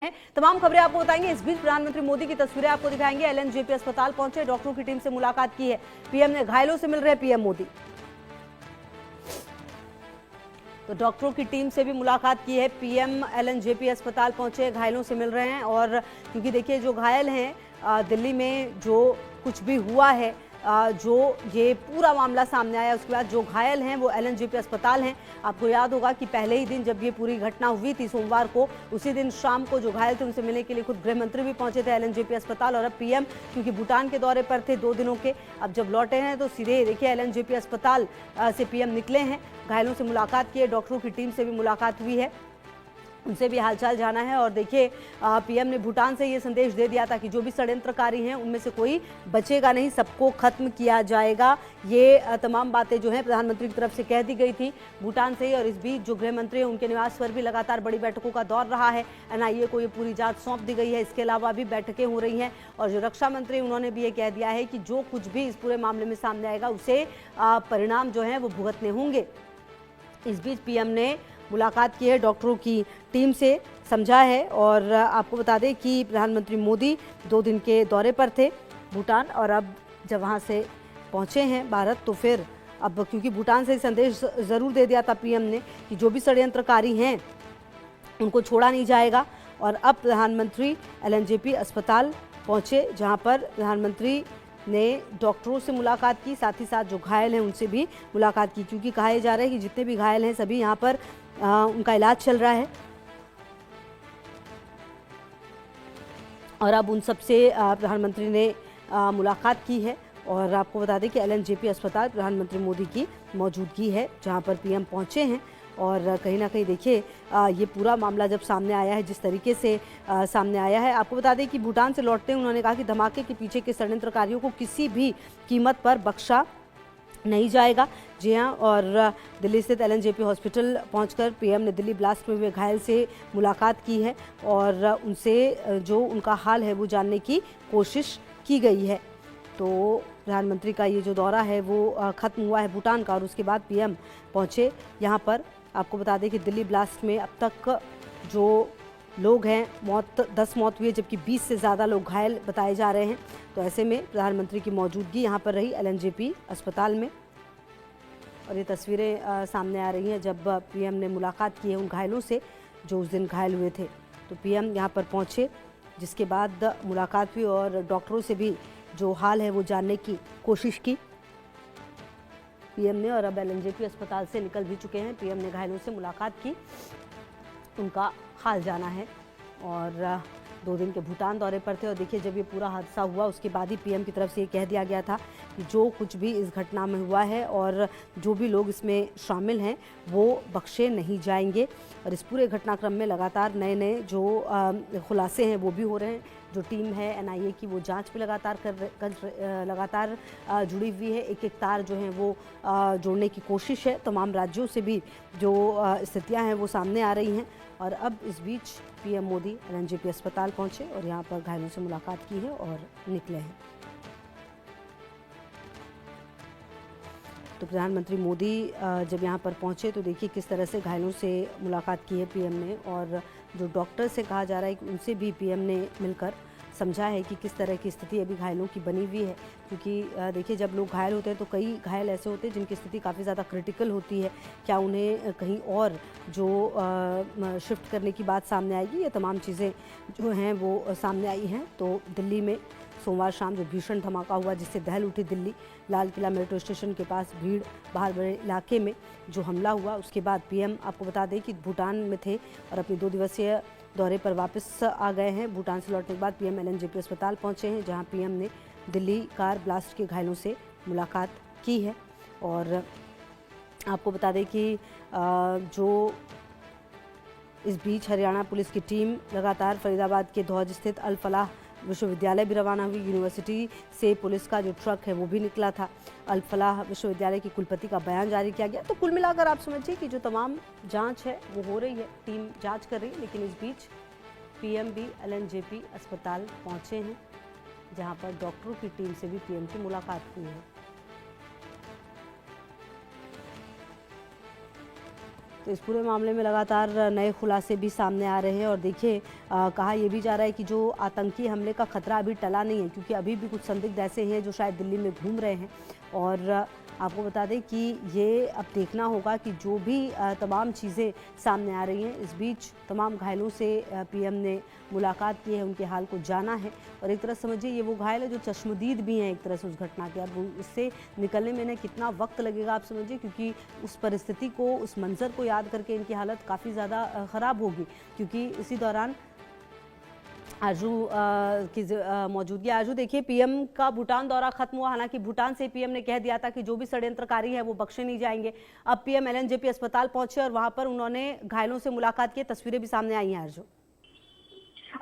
हैं। तमाम खबरें आपको बताएंगे। इस बीच प्रधानमंत्री मोदी की तस्वीरें आपको दिखाएंगे। एलएनजेपी अस्पताल पहुंचे, डॉक्टरों की टीम से मुलाकात की है पीएम ने। घायलों से मिल रहे पीएम मोदी। तो डॉक्टरों की टीम से भी मुलाकात की है पीएम। एलएनजेपी अस्पताल पहुंचे, घायलों से मिल रहे हैं। और क्योंकि देखिए जो घायल हैं दिल्ली में, जो कुछ भी हुआ है, जो ये पूरा मामला सामने आया, उसके बाद जो घायल हैं वो एलएनजेपी अस्पताल हैं। आपको याद होगा कि पहले ही दिन जब ये पूरी घटना हुई थी सोमवार को, उसी दिन शाम को जो घायल थे उनसे मिलने के लिए खुद गृह मंत्री भी पहुंचे थे एलएनजेपी अस्पताल। और अब पीएम क्योंकि भूटान के दौरे पर थे 2 दिनों के, अब जब लौटे हैं तो सीधे देखिए एलएनजेपी अस्पताल से पीएम निकले हैं। घायलों से मुलाकात की है, डॉक्टरों की टीम से भी मुलाकात हुई है, उनसे भी हालचाल जाना है। और देखिए पीएम ने भूटान से ये संदेश दे दिया था कि जो भी षड्यंत्रकारी हैं उनमें से कोई बचेगा नहीं, सबको खत्म किया जाएगा। ये तमाम बातें जो हैं प्रधानमंत्री की तरफ से कह दी गई थी भूटान से ही। और इस बीच जो गृह मंत्री हैं उनके निवास पर भी लगातार बड़ी बैठकों का दौर रहा है। एनआईए को ये पूरी जांच सौंप दी गई है। इसके अलावा भी बैठकें हो रही हैं। और जो रक्षा मंत्री उन्होंने भी ये कह दिया है कि जो कुछ भी इस पूरे मामले में सामने आएगा उसे परिणाम जो है वो भुगतने होंगे। इस बीच पीएम ने मुलाकात की है डॉक्टरों की टीम से, समझा है। और आपको बता दें कि प्रधानमंत्री मोदी 2 दिन के दौरे पर थे भूटान, और अब जब वहाँ से पहुँचे हैं भारत, तो फिर अब क्योंकि भूटान से संदेश ज़रूर दे दिया था पीएम ने कि जो भी षड्यंत्रकारी हैं उनको छोड़ा नहीं जाएगा। और अब प्रधानमंत्री एलएनजेपी अस्पताल पहुँचे, जहाँ पर प्रधानमंत्री ने डॉक्टरों से मुलाकात की, साथ ही साथ जो घायल हैं उनसे भी मुलाकात की। क्योंकि कहा जा रहा है कि जितने भी घायल हैं सभी यहाँ पर उनका इलाज चल रहा है। और अब उन सबसे प्रधानमंत्री ने मुलाकात की है। और आपको बता दें कि एलएनजेपी अस्पताल प्रधानमंत्री मोदी की मौजूदगी है, जहाँ पर पीएम पहुँचे हैं। और कहीं ना कहीं देखिए ये पूरा मामला जब सामने आया है, जिस तरीके से सामने आया है, आपको बता दें कि भूटान से लौटते उन्होंने कहा कि धमाके के पीछे के षड्यंत्रकारियों को किसी भी कीमत पर बख्शा नहीं जाएगा। जी हाँ, और दिल्ली स्थित एलएनजेपी हॉस्पिटल पहुंचकर पीएम ने दिल्ली ब्लास्ट में हुए घायल से मुलाकात की है। और उनसे जो उनका हाल है वो जानने की कोशिश की गई है। तो प्रधानमंत्री का ये जो दौरा है वो ख़त्म हुआ है भूटान का, और उसके बाद पीएम पहुँचे यहाँ पर। आपको बता दें कि दिल्ली ब्लास्ट में अब तक जो लोग हैं 10 मौत हुई है, जबकि 20 से ज़्यादा लोग घायल बताए जा रहे हैं। तो ऐसे में प्रधानमंत्री की मौजूदगी यहाँ पर रही एलएनजेपी अस्पताल में। और ये तस्वीरें सामने आ रही हैं जब पीएम ने मुलाकात की है उन घायलों से जो उस दिन घायल हुए थे। तो पीएम यहाँ पर पहुँचे, जिसके बाद मुलाकात हुई और डॉक्टरों से भी जो हाल है वो जानने की कोशिश की पीएम ने। और अब एलएनजेपी अस्पताल से निकल भी चुके हैं। पीएम ने घायलों से मुलाकात की, उनका हाल जाना है। और 2 दिन के भूटान दौरे पर थे। और देखिए जब ये पूरा हादसा हुआ उसके बाद ही पीएम की तरफ से ये कह दिया गया था कि जो कुछ भी इस घटना में हुआ है और जो भी लोग इसमें शामिल हैं वो बख्शे नहीं जाएंगे। और इस पूरे घटनाक्रम में लगातार नए नए जो खुलासे हैं वो भी हो रहे हैं। जो टीम है एनआईए की वो जांच पे लगातार जुड़ी हुई है। एक एक तार जो हैं वो जोड़ने की कोशिश है। तमाम राज्यों से भी जो स्थितियां हैं वो सामने आ रही हैं। और अब इस बीच पीएम मोदी एलएनजेपी अस्पताल पहुंचे और यहां पर घायलों से मुलाकात की है और निकले हैं। तो प्रधानमंत्री मोदी जब यहां पर पहुंचे तो देखिए किस तरह से घायलों से मुलाकात की है पीएम ने। और जो डॉक्टर से कहा जा रहा है कि उनसे भी पीएम ने मिलकर समझा है कि किस तरह की स्थिति अभी घायलों की बनी हुई है। क्योंकि देखिए जब लोग घायल होते हैं तो कई घायल ऐसे होते हैं जिनकी स्थिति काफ़ी ज़्यादा क्रिटिकल होती है। क्या उन्हें कहीं और जो शिफ्ट करने की बात सामने आएगी, ये तमाम चीज़ें जो हैं वो सामने आई हैं। तो दिल्ली में सोमवार शाम जो भीषण धमाका हुआ जिससे दहल उठी दिल्ली, लाल किला मेट्रो स्टेशन के पास भीड़ बाहर बड़े इलाके में जो हमला हुआ, उसके बाद पीएम आपको बता दें कि भूटान में थे और अपनी 2 दिवसीय दौरे पर वापस आ गए हैं। भूटान से लौटने के बाद पीएम एलएनजेपी अस्पताल पहुंचे हैं, जहां पीएम ने दिल्ली कार ब्लास्ट के घायलों से मुलाकात की है। और आपको बता दें कि जो इस बीच हरियाणा पुलिस की टीम लगातार फरीदाबाद के धौज स्थित अल फलाह विश्वविद्यालय भी रवाना हुई। यूनिवर्सिटी से पुलिस का जो ट्रक है वो भी निकला था। अल फलाह विश्वविद्यालय के कुलपति का बयान जारी किया गया। तो कुल मिलाकर आप समझिए कि जो तमाम जांच है वो हो रही है, टीम जांच कर रही है। लेकिन इस बीच पीएम भी एलएनजेपी अस्पताल पहुंचे हैं, जहां पर डॉक्टरों की टीम से भी पीएम की मुलाकात हुई है। तो इस पूरे मामले में लगातार नए खुलासे भी सामने आ रहे हैं और देखिए कहा यह भी जा रहा है कि जो आतंकी हमले का खतरा अभी टला नहीं है, क्योंकि अभी भी कुछ संदिग्ध ऐसे हैं जो शायद दिल्ली में घूम रहे हैं। और आपको बता दें कि ये अब देखना होगा कि जो भी तमाम चीज़ें सामने आ रही हैं, इस बीच तमाम घायलों से पीएम ने मुलाकात की है, उनके हाल को जाना है। और एक तरह समझिए ये वो घायल है जो चश्मदीद भी हैं एक तरह से उस घटना के। अब इससे निकलने में इन्हें कितना वक्त लगेगा आप समझिए, क्योंकि उस परिस्थिति को, उस मंजर को याद करके इनकी हालत काफ़ी ज़्यादा ख़राब होगी। क्योंकि इसी दौरान आरजू की मौजूदगी। आरजू देखिए, पीएम का भूटान दौरा खत्म हुआ, हालांकि भूटान से पीएम ने कह दिया था कि जो भी षड्यंत्रकारी है वो बख्शे नहीं जाएंगे। अब पीएम एलएनजेपी अस्पताल पहुंचे और वहां पर उन्होंने घायलों से मुलाकात की, तस्वीरें भी सामने आई हैं आरजू।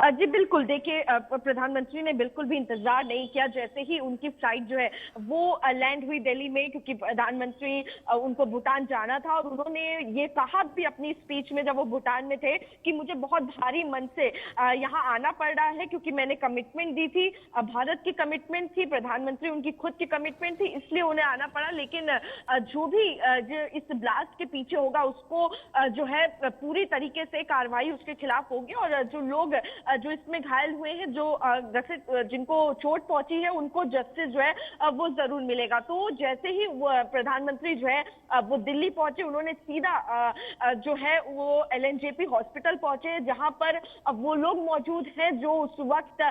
जी बिल्कुल, देखिए प्रधानमंत्री ने बिल्कुल भी इंतजार नहीं किया। जैसे ही उनकी फ्लाइट जो है वो लैंड हुई दिल्ली में, क्योंकि प्रधानमंत्री उनको भूटान जाना था और उन्होंने ये कहा भी अपनी स्पीच में जब वो भूटान में थे कि मुझे बहुत भारी मन से यहाँ आना पड़ रहा है, क्योंकि मैंने कमिटमेंट दी थी, भारत की कमिटमेंट थी, प्रधानमंत्री उनकी खुद की कमिटमेंट थी, इसलिए उन्हें आना पड़ा। लेकिन जो भी इस ब्लास्ट के पीछे होगा उसको जो है पूरी तरीके से कार्रवाई उसके खिलाफ होगी। और जो लोग जो इसमें घायल हुए हैं, जो जिनको चोट पहुंची है, उनको जस्टिस जो है वो जरूर मिलेगा। तो जैसे ही प्रधानमंत्री जो है वो दिल्ली पहुंचे, उन्होंने सीधा जो है वो एलएनजेपी हॉस्पिटल पहुंचे, जहां पर वो लोग मौजूद हैं जो उस वक्त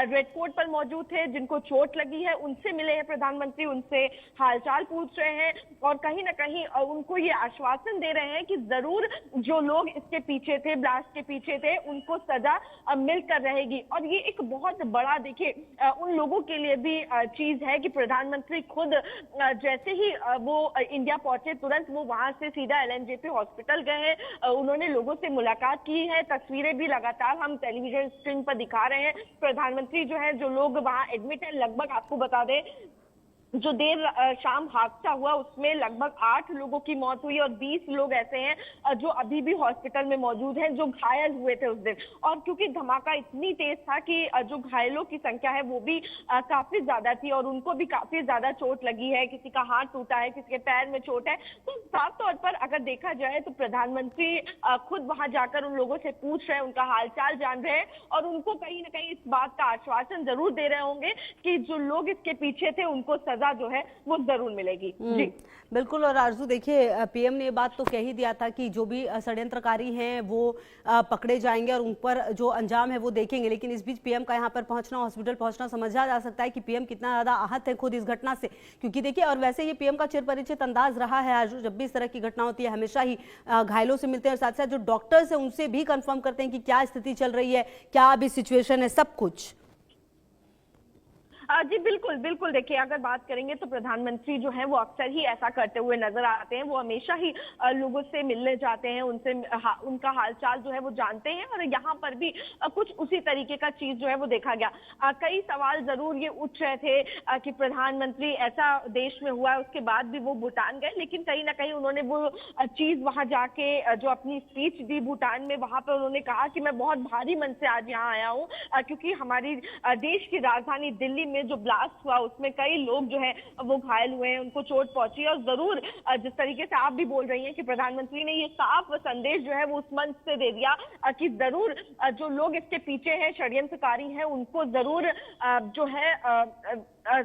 रेड फोर्ट पर मौजूद थे, जिनको चोट लगी है, उनसे मिले हैं प्रधानमंत्री, उनसे हालचाल पूछ रहे हैं और कहीं ना कहीं उनको ये आश्वासन दे रहे हैं कि जरूर जो लोग इसके पीछे थे, ब्लास्ट के पीछे थे, उनको सजा मिलकर रहेगी। और ये एक बहुत बड़ा, देखिए उन लोगों के लिए भी चीज है कि प्रधानमंत्री खुद जैसे ही वो इंडिया पहुंचे, तुरंत वो वहां से सीधा एलएनजेपी हॉस्पिटल गए हैं, उन्होंने लोगों से मुलाकात की है। तस्वीरें भी लगातार हम टेलीविजन स्क्रीन पर दिखा रहे हैं। प्रधानमंत्री जो है, जो लोग वहां एडमिट है, लगभग आपको बता दें जो देर शाम हादसा हुआ उसमें लगभग 8 लोगों की मौत हुई और 20 लोग ऐसे हैं जो अभी भी हॉस्पिटल में मौजूद हैं, जो घायल हुए थे उस दिन। और क्योंकि धमाका इतनी तेज था कि जो घायलों की संख्या है वो भी काफी ज्यादा थी और उनको भी काफी ज्यादा चोट लगी है, किसी का हाथ टूटा है, किसी के पैर में चोट है। तो साफ तौर पर अगर देखा जाए तो प्रधानमंत्री खुद वहां जाकर उन लोगों से पूछ रहे हैं, उनका हालचाल जान रहे हैं और उनको कहीं ना कहीं इस बात का आश्वासन जरूर दे रहे होंगे कि जो लोग इसके पीछे थे उनको सजा जो है वो जरूर मिलेगी। जी बिल्कुल। और आरजू देखिए, पीएम ने ये बात तो कह ही दिया था कि जो भी षड्यंत्रकारी हैं वो पकड़े जाएंगे और उन पर जो अंजाम है वो देखेंगे। लेकिन इस बीच पीएम का यहाँ पर पहुंचना, हॉस्पिटल पहुंचना, समझा जा सकता है कि पीएम कितना ज्यादा आहत है खुद इस घटना से। क्योंकि देखिए, और वैसे ये पीएम का चिरपरिचित अंदाज रहा है आरजू, जब भी इस तरह की घटना होती है हमेशा ही घायलों से मिलते हैं और साथ साथ जो डॉक्टर्स है उनसे भी कंफर्म करते हैं कि क्या स्थिति चल रही है, क्या अभी सिचुएशन है, सब कुछ। जी बिल्कुल बिल्कुल, देखिए अगर बात करेंगे तो प्रधानमंत्री जो है वो अक्सर ही ऐसा करते हुए नजर आते हैं। वो हमेशा ही लोगों से मिलने जाते हैं, उनसे उनका हालचाल जो है वो जानते हैं और यहाँ पर भी कुछ उसी तरीके का चीज जो है वो देखा गया। कई सवाल जरूर ये उठ रहे थे कि प्रधानमंत्री ऐसा देश में हुआ है, उसके बाद भी वो भूटान गए, लेकिन कहीं ना कहीं उन्होंने वो चीज वहां जाके जो अपनी स्पीच दी भूटान में, वहां पर उन्होंने कहा कि मैं बहुत भारी मन से आज यहाँ आया हूँ, क्योंकि हमारी देश की राजधानी दिल्ली में जो ब्लास्ट हुआ उसमें कई लोग जो है वो घायल हुए हैं, उनको चोट पहुंची। और जरूर जिस तरीके से आप भी बोल रही हैं कि प्रधानमंत्री ने ये साफ संदेश जो है वो उस मंच से दे दिया कि जरूर जो लोग इसके पीछे हैं, षड्यंत्रकारी हैं, उनको जरूर जो है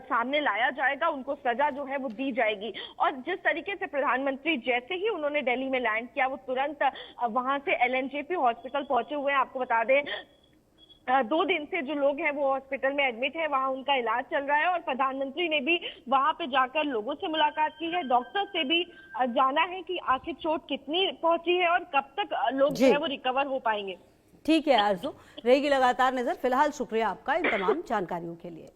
सामने लाया जाएगा, उनको सजा जो है वो दी जाएगी। और जिस तरीके से प्रधानमंत्री जैसे ही उन्होंने दिल्ली में लैंड किया, वो तुरंत वहां से एलएनजेपी हॉस्पिटल पहुंचे हुए हैं। आपको बता दें 2 दिन से जो लोग हैं वो हॉस्पिटल में एडमिट है, वहां उनका इलाज चल रहा है और प्रधानमंत्री ने भी वहां पे जाकर लोगों से मुलाकात की है, डॉक्टर से भी जाना है कि आखिर चोट कितनी पहुंची है और कब तक लोग जो है वो रिकवर हो पाएंगे। ठीक है आरजू, रहेगी लगातार नजर। फिलहाल शुक्रिया आपका इन तमाम जानकारियों के लिए।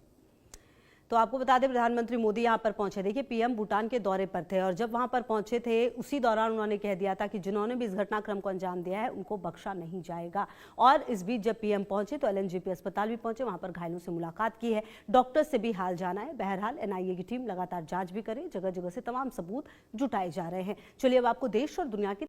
तो आपको बता दें, प्रधानमंत्री मोदी यहां पर पहुंचे। देखिए, पीएम भूटान के दौरे पर थे और जब वहां पर पहुंचे थे उसी दौरान उन्होंने कह दिया था कि जिन्होंने भी इस घटनाक्रम को अंजाम दिया है उनको बख्शा नहीं जाएगा। और इस बीच जब पीएम पहुंचे तो एलएनजेपी अस्पताल भी पहुंचे, वहां पर घायलों से मुलाकात की है, डॉक्टर से भी हाल जाना है। बहरहाल एनआईए की टीम लगातार जांच भी करे, जगह जगह से तमाम सबूत जुटाए जा रहे हैं। चलिए अब आपको देश और दुनिया की